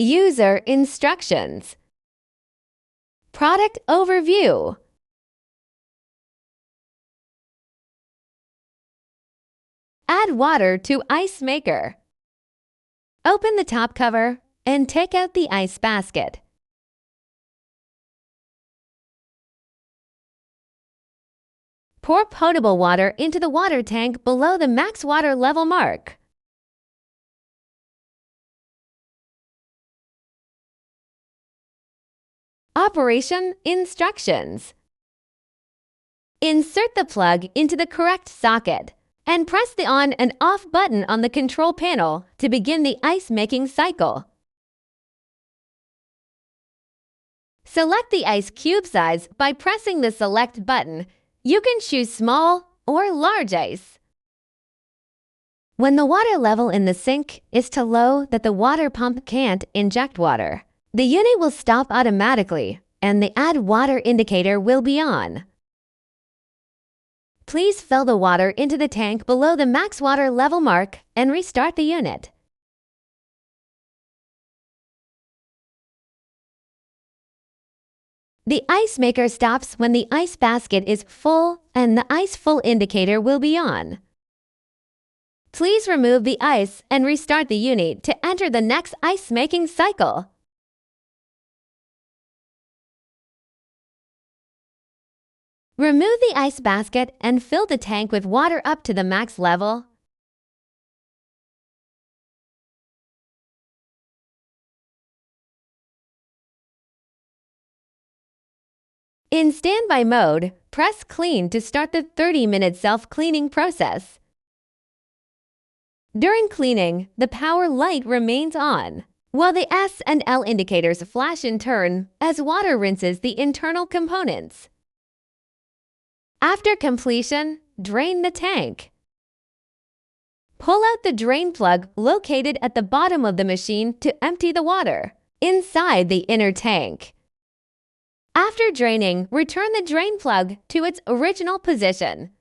User instructions. Product overview. Add water to ice maker. Open the top cover and take out the ice basket. Pour potable water into the water tank below the max water level mark. Operation instructions. Insert the plug into the correct socket and press the on and off button on the control panel to begin the ice-making cycle. Select the ice cube size by pressing the select button. You can choose small or large ice. When the water level in the sink is too low that the water pump can't inject water, the unit will stop automatically and the add water indicator will be on. Please fill the water into the tank below the max water level mark and restart the unit. The ice maker stops when the ice basket is full and the ice full indicator will be on. Please remove the ice and restart the unit to enter the next ice-making cycle. Remove the ice basket and fill the tank with water up to the max level. In standby mode, press clean to start the 30-minute self-cleaning process. During cleaning, the power light remains on, while the S and L indicators flash in turn as water rinses the internal components. After completion, drain the tank. Pull out the drain plug located at the bottom of the machine to empty the water inside the inner tank. After draining, return the drain plug to its original position.